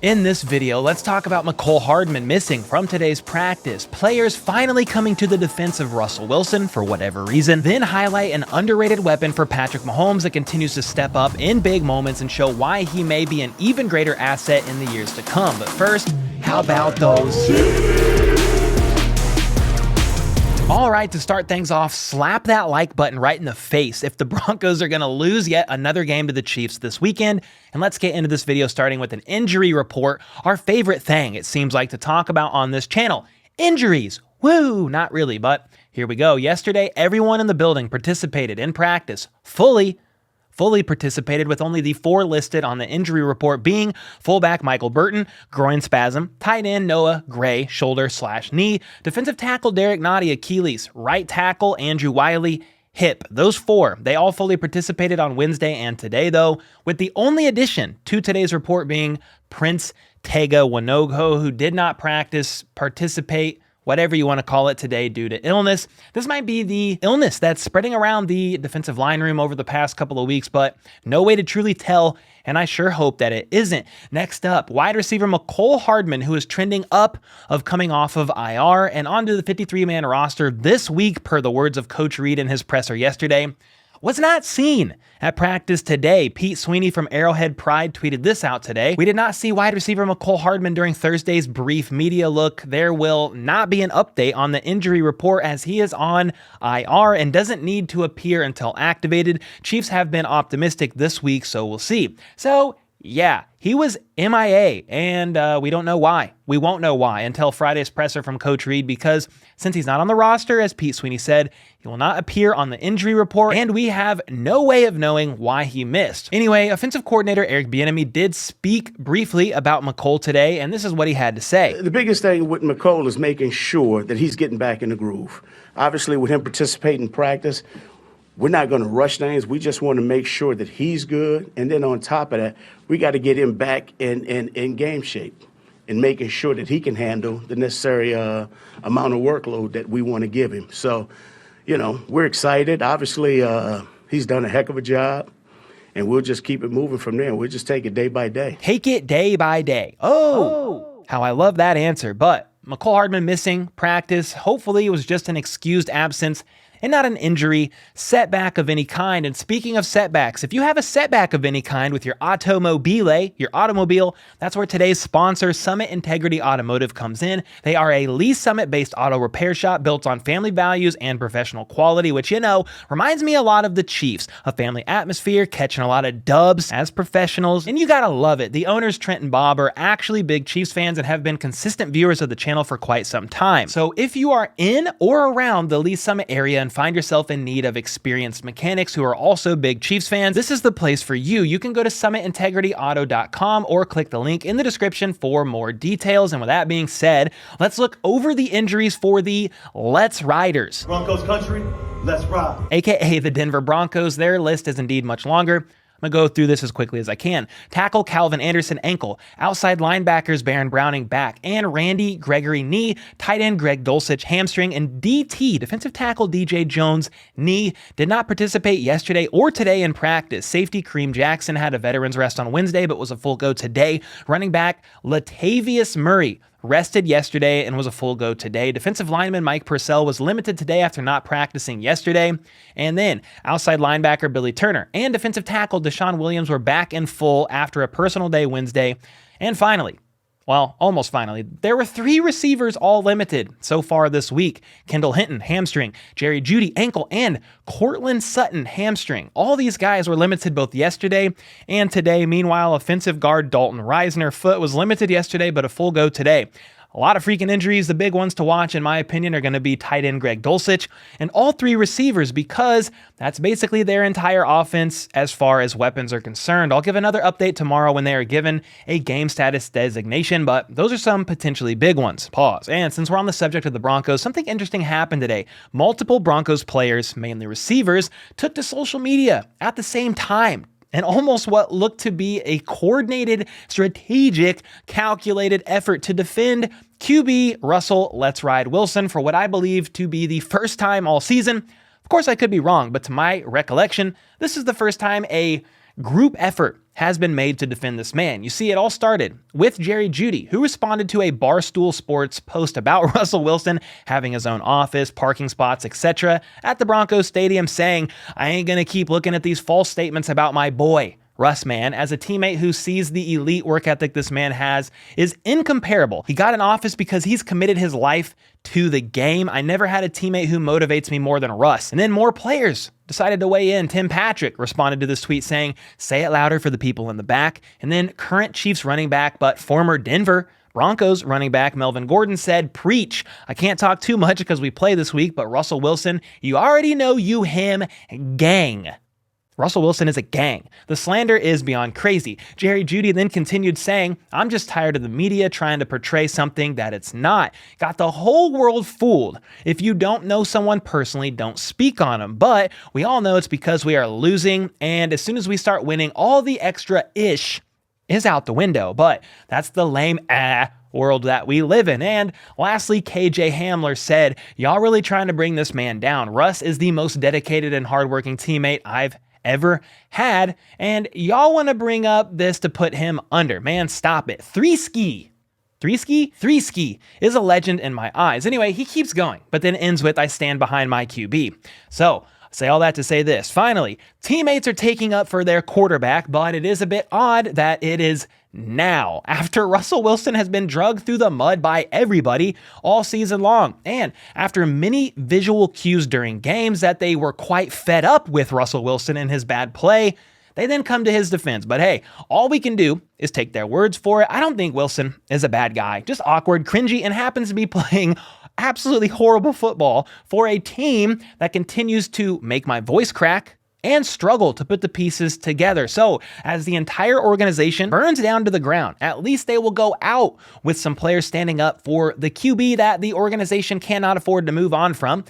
In this video, let's talk about Mecole Hardman missing from today's practice, players finally coming to the defense of Russell Wilson for whatever reason, then highlight an underrated weapon for Patrick Mahomes that continues to step up in big moments and show why he may be an even greater asset in the years to come. But first, how about those? Alright, to start things off, slap that like button right in the face if the Broncos are going to lose yet another game to the Chiefs this weekend. And let's get into this video starting with an injury report, our favorite thing it seems like to talk about on this channel. Injuries! Woo! Not really, but here we go. Yesterday, everyone in the building participated in practice, fully participated, with only the 4 listed on the injury report being fullback Michael Burton, groin spasm, tight end Noah Gray, shoulder/knee, defensive tackle Derek Nottie, Achilles, right tackle Andrew Wiley, hip. Those 4, they all fully participated on Wednesday and today though, with the only addition to today's report being Prince Tega Wanogho, who did not participate, whatever you want to call it, today due to illness. This might be the illness that's spreading around the defensive line room over the past couple of weeks, but no way to truly tell, and I sure hope that it isn't. Next up, wide receiver Mecole Hardman, who is trending up of coming off of IR and onto the 53-man roster this week, per the words of Coach Reed in his presser yesterday, was not seen at practice today. Pete Sweeney from Arrowhead Pride tweeted this out today. We did not see wide receiver Mecole Hardman during Thursday's brief media look. There will not be an update on the injury report as he is on IR and doesn't need to appear until activated. Chiefs have been optimistic this week, so we'll see. So yeah, he was MIA, and we don't know why. We won't know why until Friday's presser from Coach Reed, because since he's not on the roster, as Pete Sweeney said, he will not appear on the injury report, and we have no way of knowing why he missed. Anyway, offensive coordinator Eric Bieniemy did speak briefly about Mecole today, and this is what he had to say. The biggest thing with Mecole is making sure that he's getting back in the groove. Obviously, with him participating in practice, we're not going to rush things. We just want to make sure that he's good. And then on top of that, we got to get him back in game shape and making sure that he can handle the necessary amount of workload that we want to give him. So, you know, we're excited. Obviously, he's done a heck of a job, and we'll just keep it moving from there. We'll just take it day by day. Take it day by day. Oh, how I love that answer. But Mecole Hardman missing practice. Hopefully it was just an excused absence and not an injury, setback of any kind. And speaking of setbacks, if you have a setback of any kind with your automobile, your automobile, that's where today's sponsor, Summit Integrity Automotive, comes in. They are a Lee Summit-based auto repair shop built on family values and professional quality, which, you know, reminds me a lot of the Chiefs. A family atmosphere, catching a lot of dubs as professionals, and you gotta love it. The owners, Trent and Bob, are actually big Chiefs fans and have been consistent viewers of the channel for quite some time. So if you are in or around the Lee Summit area and find yourself in need of experienced mechanics who are also big Chiefs fans, this is the place for you. You can go to summitintegrityauto.com or click the link in the description for more details. And with that being said, let's look over the injuries for the Let's Riders. Broncos country, let's ride. AKA the Denver Broncos. Their list is indeed much longer. I'm going to go through this as quickly as I can. Tackle Calvin Anderson, ankle. Outside linebackers Baron Browning, back. And Randy Gregory, knee. Tight end Greg Dulcich, hamstring. And DT, defensive tackle DJ Jones, knee. Did not participate yesterday or today in practice. Safety Kareem Jackson had a veteran's rest on Wednesday, but was a full go today. Running back Latavius Murray rested yesterday and was a full go today. Defensive lineman Mike Purcell was limited today after not practicing yesterday. And then outside linebacker Billy Turner and defensive tackle Deshaun Williams were back in full after a personal day Wednesday. And finally, well, almost finally, there were 3 receivers all limited so far this week. Kendall Hinton, hamstring. Jerry Jeudy, ankle. And Cortland Sutton, hamstring. All these guys were limited both yesterday and today. Meanwhile, offensive guard Dalton Reisner, foot, was limited yesterday, but a full go today. A lot of freaking injuries. The big ones to watch, in my opinion, are going to be tight end Greg Dulcich and all 3 receivers, because that's basically their entire offense as far as weapons are concerned. I'll give another update tomorrow when they are given a game status designation, but those are some potentially big ones. Pause. And since we're on the subject of the Broncos, something interesting happened today. Multiple Broncos players, mainly receivers, took to social media at the same time, and almost what looked to be a coordinated, strategic, calculated effort to defend QB Russell Let's Ride Wilson for what I believe to be the first time all season. Of course, I could be wrong, but to my recollection, this is the first time a group effort has been made to defend this man. You see, it all started with Jerry Jeudy, who responded to a Barstool Sports post about Russell Wilson having his own office, parking spots, etc. at the Broncos Stadium, saying, "I ain't gonna keep looking at these false statements about my boy. Russ, man, as a teammate who sees the elite work ethic this man has, is incomparable. He got an office because he's committed his life to the game. I never had a teammate who motivates me more than Russ." And then more players decided to weigh in. Tim Patrick responded to this tweet saying, "Say it louder for the people in the back." And then current Chiefs running back, but former Denver Broncos running back Melvin Gordon said, "Preach. I can't talk too much because we play this week, but Russell Wilson, you already know you him, gang." Russell Wilson is a gang. The slander is beyond crazy. Jerry Jeudy then continued saying, "I'm just tired of the media trying to portray something that it's not. Got the whole world fooled. If you don't know someone personally, don't speak on them. But we all know it's because we are losing, and as soon as we start winning, all the extra ish is out the window." But that's the lame world that we live in. And lastly, KJ Hamler said, "Y'all really trying to bring this man down. Russ is the most dedicated and hardworking teammate I've ever had, and y'all want to bring up this to put him under. Man, stop it. Three ski is a legend in my eyes." Anyway, he keeps going, but then ends with, "I stand behind my QB." So, say all that to say this. Finally, teammates are taking up for their quarterback, but it is a bit odd that it is now, after Russell Wilson has been dragged through the mud by everybody all season long, and after many visual cues during games that they were quite fed up with Russell Wilson and his bad play, they then come to his defense. But hey, all we can do is take their words for it. I don't think Wilson is a bad guy, just awkward, cringy, and happens to be playing absolutely horrible football for a team that continues to make my voice crack and struggle to put the pieces together. So as the entire organization burns down to the ground, at least they will go out with some players standing up for the QB that the organization cannot afford to move on from,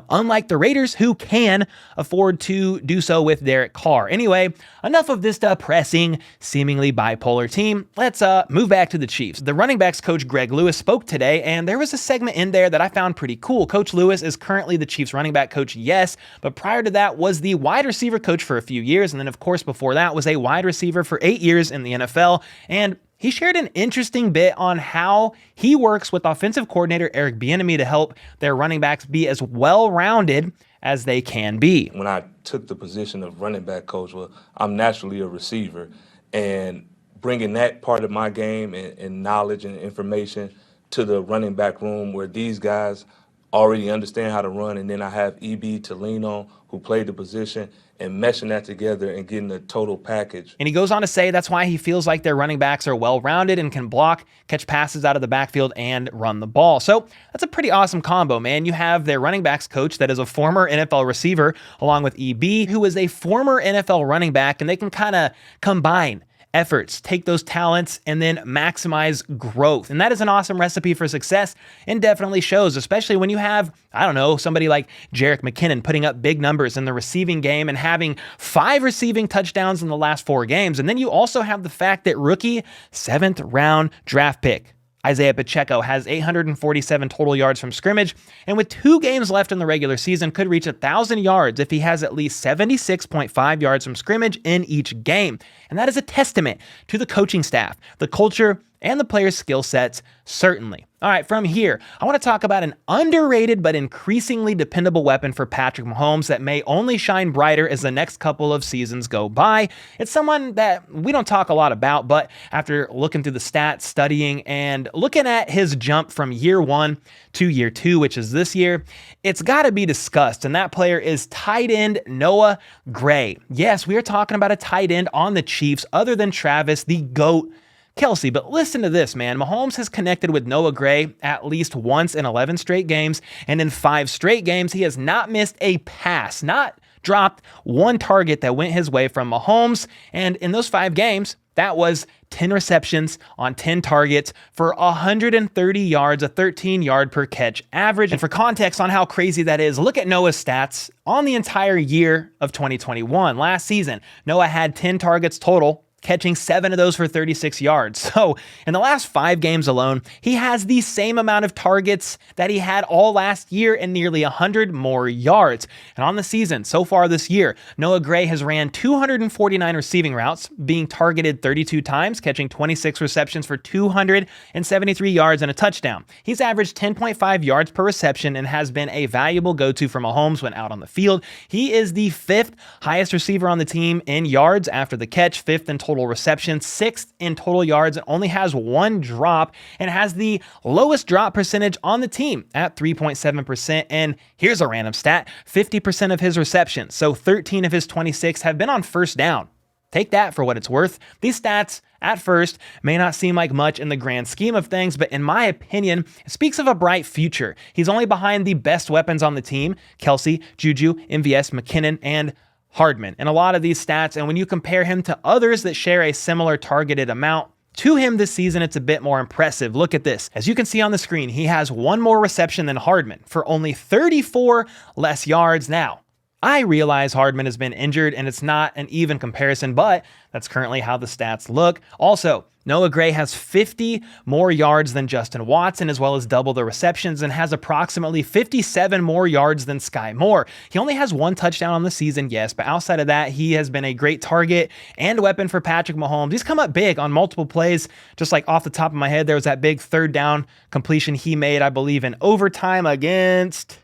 unlike the Raiders, who can afford to do so with Derek Carr. Anyway, enough of this depressing, seemingly bipolar team. Let's move back to the Chiefs. The running backs coach Greg Lewis spoke today, and there was a segment in there that I found pretty cool. Coach Lewis is currently the Chiefs running back coach, yes, but prior to that was the wide receiver coach for a few years, and then of course before that was a wide receiver for 8 years in the NFL, and he shared an interesting bit on how he works with offensive coordinator Eric Bieniemy to help their running backs be as well-rounded as they can be. When I took the position of running back coach, well, I'm naturally a receiver, and bringing that part of my game and knowledge and information to the running back room where these guys already understand how to run, and then I have EB to lean on, who played the position, and meshing that together and getting the total package. And he goes on to say that's why he feels like their running backs are well-rounded and can block, catch passes out of the backfield, and run the ball. So that's a pretty awesome combo, man. You have their running backs coach that is a former NFL receiver, along with EB, who is a former NFL running back, and they can kind of combine efforts, take those talents, and then maximize growth. And that is an awesome recipe for success and definitely shows, especially when you have, somebody like Jerick McKinnon putting up big numbers in the receiving game and having 5 receiving touchdowns in the last 4 games. And then you also have the fact that rookie 7th round draft pick Isaiah Pacheco has 847 total yards from scrimmage, and with 2 games left in the regular season, could reach 1,000 yards if he has at least 76.5 yards from scrimmage in each game. And that is a testament to the coaching staff, the culture, and the players' skill sets, certainly. All right, from here, I want to talk about an underrated but increasingly dependable weapon for Patrick Mahomes that may only shine brighter as the next couple of seasons go by. It's someone that we don't talk a lot about, but after looking through the stats, studying, and looking at his jump from year 1 to year 2, which is this year, it's got to be discussed, and that player is tight end Noah Gray. Yes, we are talking about a tight end on the Chiefs other than Travis, the GOAT, Kelce. But listen to this, man. Mahomes has connected with Noah Gray at least once in 11 straight games, and in 5 straight games, he has not missed a pass, not dropped one target that went his way from Mahomes. And in those 5 games, that was 10 receptions on 10 targets for 130 yards, a 13-yard per catch average. And for context on how crazy that is, look at Noah's stats on the entire year of 2021. Last season, Noah had 10 targets total catching 7 of those for 36 yards. So in the last 5 games alone, he has the same amount of targets that he had all last year and nearly 100 more yards. And on the season, so far this year, Noah Gray has ran 249 receiving routes, being targeted 32 times, catching 26 receptions for 273 yards and a touchdown. He's averaged 10.5 yards per reception and has been a valuable go-to for Mahomes when out on the field. He is the 5th highest receiver on the team in yards after the catch, 5th in total receptions, 6th in total yards, and only has 1 drop, and has the lowest drop percentage on the team at 3.7%. And here's a random stat: 50% of his receptions, so 13 of his 26, have been on first down. Take that for what it's worth. These stats, at first, may not seem like much in the grand scheme of things, but in my opinion, it speaks of a bright future. He's only behind the best weapons on the team: Kelce, Juju, MVS, McKinnon, and Hardman. And a lot of these stats, and when you compare him to others that share a similar targeted amount to him this season, it's a bit more impressive. Look at this. As you can see on the screen, he has 1 more reception than Hardman for only 34 less yards. Now, I realize Hardman has been injured and it's not an even comparison, but that's currently how the stats look. Also, Noah Gray has 50 more yards than Justin Watson, as well as double the receptions, and has approximately 57 more yards than Sky Moore. He only has 1 touchdown on the season, yes, but outside of that, he has been a great target and weapon for Patrick Mahomes. He's come up big on multiple plays. Just like off the top of my head, there was that big 3rd down completion he made, I believe, in overtime against...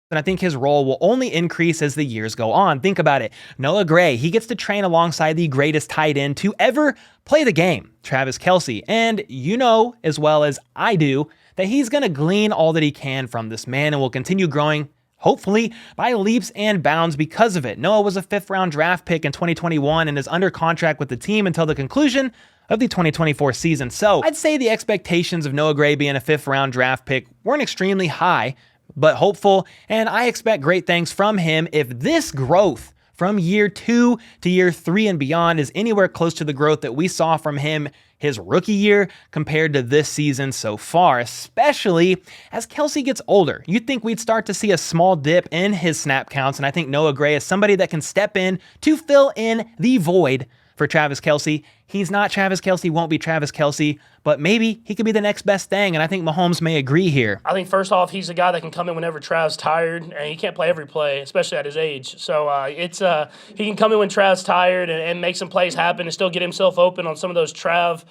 And I think his role will only increase as the years go on. Think about it. Noah Gray, he gets to train alongside the greatest tight end to ever play the game, Travis Kelce. And you know as well as I do that he's going to glean all that he can from this man and will continue growing, hopefully, by leaps and bounds because of it. Noah was a 5th-round draft pick in 2021 and is under contract with the team until the conclusion of the 2024 season. So I'd say the expectations of Noah Gray being a 5th-round draft pick weren't extremely high, but hopeful, and I expect great things from him if this growth from year 2 to year 3 and beyond is anywhere close to the growth that we saw from him his rookie year compared to this season so far, especially as Kelce gets older. You'd think we'd start to see a small dip in his snap counts, and I think Noah Gray is somebody that can step in to fill in the void for Travis Kelce. He's not Travis Kelce, won't be Travis Kelce, but maybe he could be the next best thing, and I think Mahomes may agree here. I think first off, he's a guy that can come in whenever Trav's tired, and he can't play every play, especially at his age. So he can come in when Trav's tired and make some plays happen and still get himself open on some of those Trav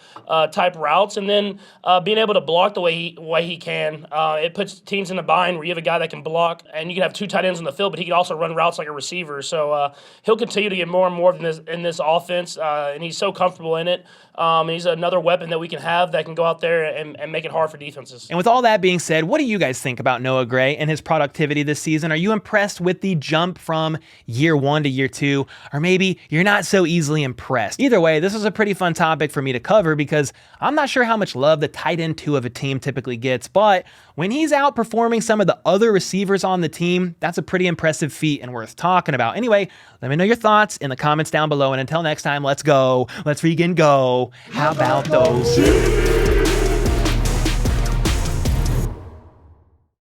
type routes, and then being able to block the way he can. It puts teams in a bind where you have a guy that can block, and you can have 2 tight ends on the field, but he can also run routes like a receiver. So he'll continue to get more and more in this offense, and he's so comfortable in it. He's another weapon that we can have that can go out there and make it hard for defenses. And with all that being said, what do you guys think about Noah Gray and his productivity this season? Are you impressed with the jump from year 1 to year 2? Or maybe you're not so easily impressed? Either way, this is a pretty fun topic for me to cover because I'm not sure how much love the tight end 2 of a team typically gets, but when he's outperforming some of the other receivers on the team, that's a pretty impressive feat and worth talking about. Anyway, let me know your thoughts in the comments down below, and until next time, let's go. Let's freaking go. How about those?